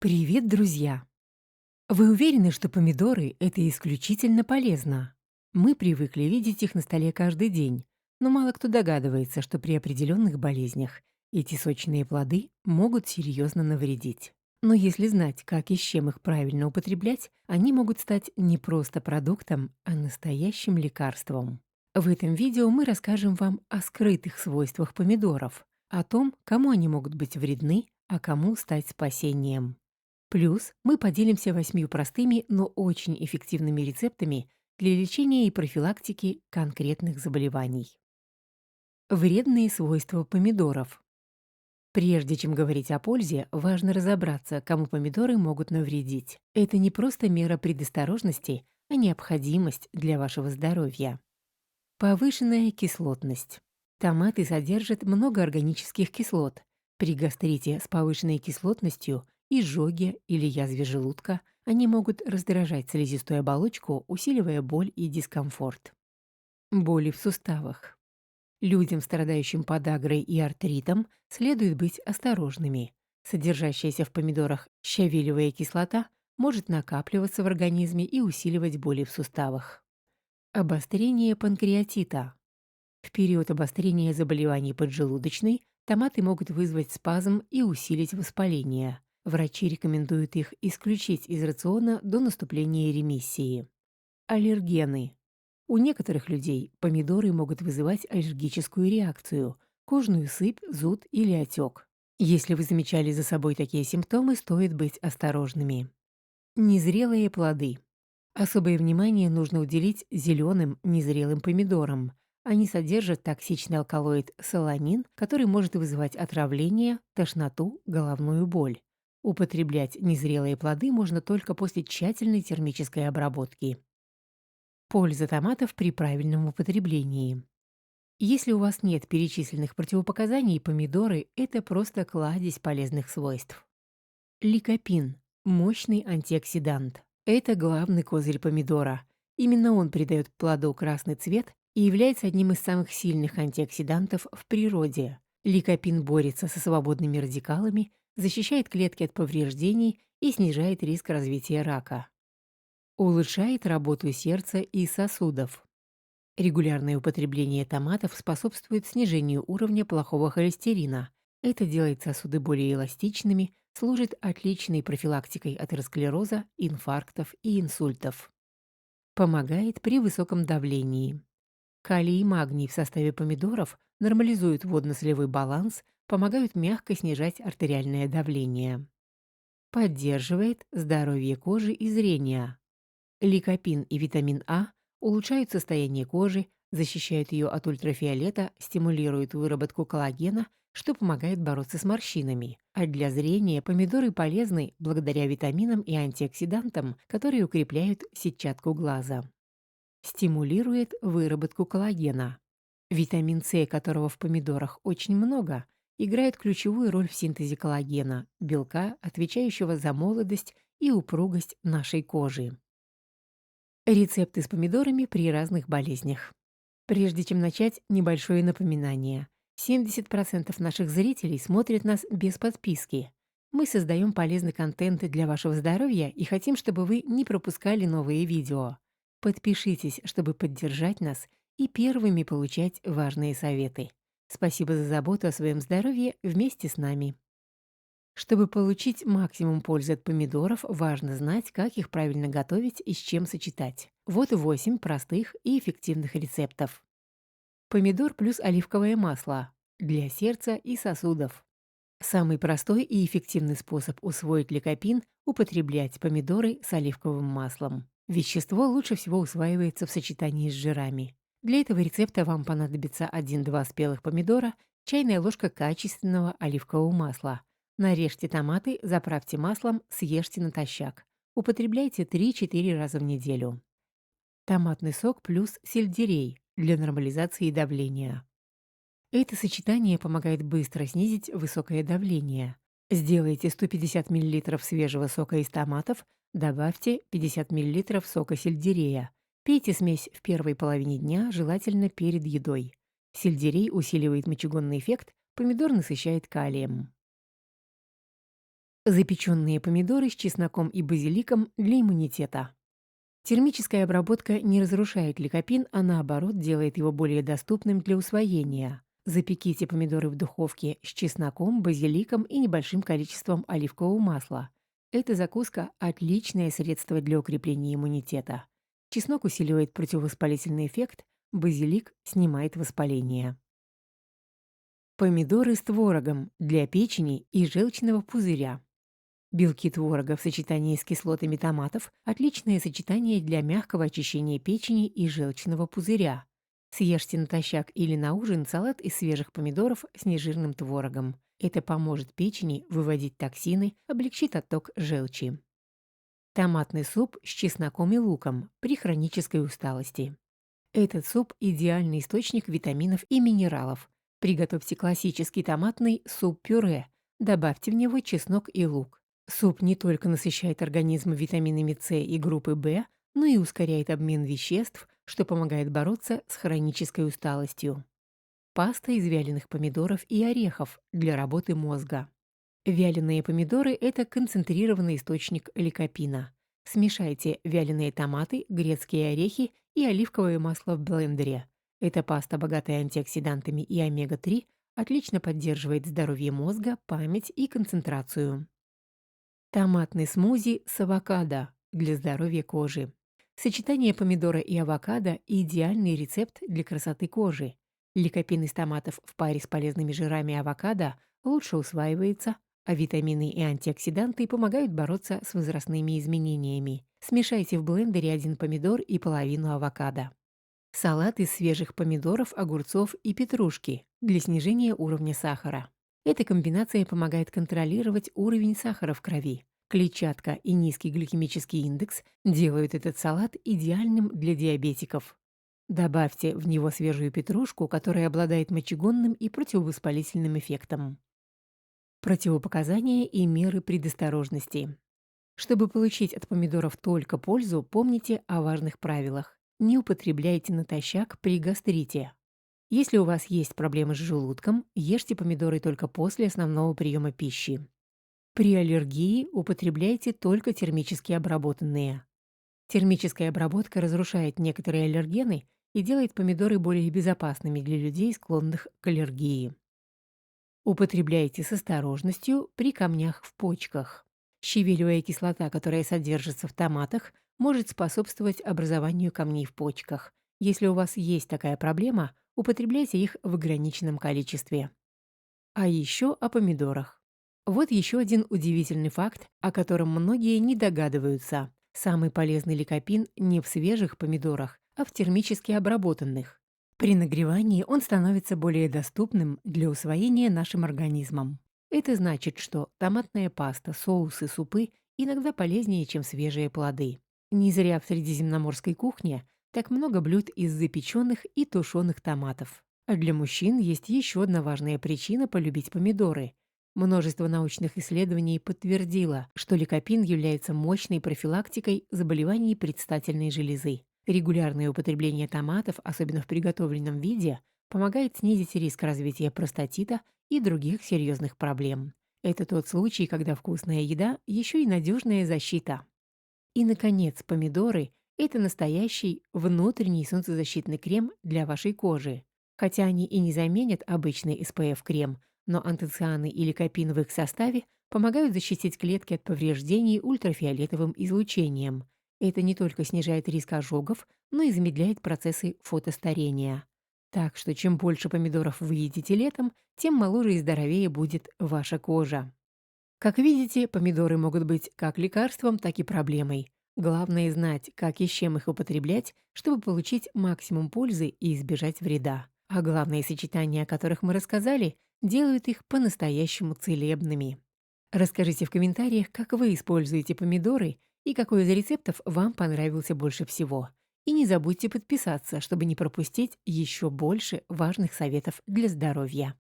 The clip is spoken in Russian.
Привет, друзья! Вы уверены, что помидоры– это исключительно полезно? Мы привыкли видеть их на столе каждый день, но мало кто догадывается, что при определенных болезнях эти сочные плоды могут серьезно навредить. Но если знать, как и с чем их правильно употреблять, они могут стать не просто продуктом, а настоящим лекарством. В этом видео мы расскажем вам о скрытых свойствах помидоров, о том, кому они могут быть вредны, а кому стать спасением. Плюс мы поделимся 8 простыми, но очень эффективными рецептами для лечения и профилактики конкретных заболеваний. Вредные свойства помидоров. Прежде чем говорить о пользе, важно разобраться, кому помидоры могут навредить. Это не просто мера предосторожности, а необходимость для вашего здоровья. Повышенная кислотность. Томаты содержат много органических кислот. При гастрите с повышенной кислотностью, изжоге или язве желудка они могут раздражать слизистую оболочку, усиливая боль и дискомфорт. Боли в суставах. Людям, страдающим подагрой и артритом, следует быть осторожными. Содержащаяся в помидорах щавелевая кислота может накапливаться в организме и усиливать боли в суставах. Обострение панкреатита. В период обострения заболеваний поджелудочной томаты могут вызвать спазм и усилить воспаление. Врачи рекомендуют их исключить из рациона до наступления ремиссии. Аллергены. У некоторых людей помидоры могут вызывать аллергическую реакцию, кожную сыпь, зуд или отек. Если вы замечали за собой такие симптомы, стоит быть осторожными. Незрелые плоды. Особое внимание нужно уделить зеленым незрелым помидорам. Они содержат токсичный алкалоид соламин, который может вызывать отравление, тошноту, головную боль. Употреблять незрелые плоды можно только после тщательной термической обработки. Польза томатов при правильном употреблении. Если у вас нет перечисленных противопоказаний, помидоры– это просто кладезь полезных свойств. Ликопин– мощный антиоксидант. Это главный козырь помидора. Именно он придает плоду красный цвет и является одним из самых сильных антиоксидантов в природе. Ликопин борется со свободными радикалами, защищает клетки от повреждений и снижает риск развития рака. Улучшает работу сердца и сосудов. Регулярное употребление томатов способствует снижению уровня плохого холестерина. Это делает сосуды более эластичными, служит отличной профилактикой атеросклероза, инфарктов и инсультов. Помогает при высоком давлении. Калий и магний в составе помидоров нормализуют водно-солевой баланс, помогают мягко снижать артериальное давление. Поддерживает здоровье кожи и зрения. Ликопин и витамин А улучшают состояние кожи, защищают ее от ультрафиолета, стимулируют выработку коллагена, что помогает бороться с морщинами. А для зрения помидоры полезны благодаря витаминам и антиоксидантам, которые укрепляют сетчатку глаза. Стимулирует выработку коллагена. Витамин С, которого в помидорах очень много, играет ключевую роль в синтезе коллагена, белка, отвечающего за молодость и упругость нашей кожи. Рецепты с помидорами при разных болезнях. Прежде чем начать, небольшое напоминание. 70% наших зрителей смотрят нас без подписки. Мы создаем полезный контент для вашего здоровья и хотим, чтобы вы не пропускали новые видео. Подпишитесь, чтобы поддержать нас и первыми получать важные советы. Спасибо за заботу о своем здоровье вместе с нами. Чтобы получить максимум пользы от помидоров, важно знать, как их правильно готовить и с чем сочетать. Вот 8 простых и эффективных рецептов. Помидор плюс оливковое масло для сердца и сосудов. Самый простой и эффективный способ усвоить ликопин– употреблять помидоры с оливковым маслом. Вещество лучше всего усваивается в сочетании с жирами. Для этого рецепта вам понадобится 1-2 спелых помидора, чайная ложка качественного оливкового масла. Нарежьте томаты, заправьте маслом, съешьте натощак. Употребляйте 3-4 раза в неделю. Томатный сок плюс сельдерей для нормализации давления. Это сочетание помогает быстро снизить высокое давление. Сделайте 150 мл свежего сока из томатов, добавьте 50 мл сока сельдерея. Пейте смесь в первой половине дня, желательно перед едой. Сельдерей усиливает мочегонный эффект, помидор насыщает калием. Запеченные помидоры с чесноком и базиликом для иммунитета. Термическая обработка не разрушает ликопин, а наоборот делает его более доступным для усвоения. Запеките помидоры в духовке с чесноком, базиликом и небольшим количеством оливкового масла. Эта закуска– отличное средство для укрепления иммунитета. Чеснок усиливает противовоспалительный эффект, базилик снимает воспаление. Помидоры с творогом для печени и желчного пузыря. Белки творога в сочетании с кислотами томатов– отличное сочетание для мягкого очищения печени и желчного пузыря. Съешьте натощак или на ужин салат из свежих помидоров с нежирным творогом. Это поможет печени выводить токсины, облегчит отток желчи. Томатный суп с чесноком и луком при хронической усталости. Этот суп– идеальный источник витаминов и минералов. Приготовьте классический томатный суп-пюре. Добавьте в него чеснок и лук. Суп не только насыщает организм витаминами С и группы В, но и ускоряет обмен веществ, что помогает бороться с хронической усталостью. Паста из вяленых помидоров и орехов для работы мозга. Вяленые помидоры– это концентрированный источник ликопина. Смешайте вяленые томаты, грецкие орехи и оливковое масло в блендере. Эта паста, богатая антиоксидантами и омега-3, отлично поддерживает здоровье мозга, память и концентрацию. Томатный смузи с авокадо для здоровья кожи. Сочетание помидора и авокадо– идеальный рецепт для красоты кожи. Ликопин из томатов в паре с полезными жирами авокадо лучше усваивается, а витамины и антиоксиданты помогают бороться с возрастными изменениями. Смешайте в блендере 1 помидор и половину авокадо. Салат из свежих помидоров, огурцов и петрушки для снижения уровня сахара. Эта комбинация помогает контролировать уровень сахара в крови. Клетчатка и низкий гликемический индекс делают этот салат идеальным для диабетиков. Добавьте в него свежую петрушку, которая обладает мочегонным и противовоспалительным эффектом. Противопоказания и меры предосторожности. Чтобы получить от помидоров только пользу, помните о важных правилах. Не употребляйте натощак при гастрите. Если у вас есть проблемы с желудком, ешьте помидоры только после основного приема пищи. При аллергии употребляйте только термически обработанные. Термическая обработка разрушает некоторые аллергены и делает помидоры более безопасными для людей, склонных к аллергии. Употребляйте с осторожностью при камнях в почках. Щавелевая кислота, которая содержится в томатах, может способствовать образованию камней в почках. Если у вас есть такая проблема, употребляйте их в ограниченном количестве. А еще о помидорах. Вот еще один удивительный факт, о котором многие не догадываются. Самый полезный ликопин не в свежих помидорах, а в термически обработанных. При нагревании он становится более доступным для усвоения нашим организмом. Это значит, что томатная паста, соусы, супы иногда полезнее, чем свежие плоды. Не зря в средиземноморской кухне так много блюд из запеченных и тушеных томатов. А для мужчин есть еще одна важная причина полюбить помидоры. Множество научных исследований подтвердило, что ликопин является мощной профилактикой заболеваний предстательной железы. Регулярное употребление томатов, особенно в приготовленном виде, помогает снизить риск развития простатита и других серьезных проблем. Это тот случай, когда вкусная еда еще и надежная защита. И, наконец, помидоры– это настоящий внутренний солнцезащитный крем для вашей кожи. Хотя они и не заменят обычный SPF-крем, но антоцианы и ликопин в их составе помогают защитить клетки от повреждений ультрафиолетовым излучением. Это не только снижает риск ожогов, но и замедляет процессы фотостарения. Так что чем больше помидоров вы едите летом, тем моложе и здоровее будет ваша кожа. Как видите, помидоры могут быть как лекарством, так и проблемой. Главное знать, как и с чем их употреблять, чтобы получить максимум пользы и избежать вреда. А главные сочетания, о которых мы рассказали, делают их по-настоящему целебными. Расскажите в комментариях, как вы используете помидоры и какой из рецептов вам понравился больше всего. И не забудьте подписаться, чтобы не пропустить еще больше важных советов для здоровья.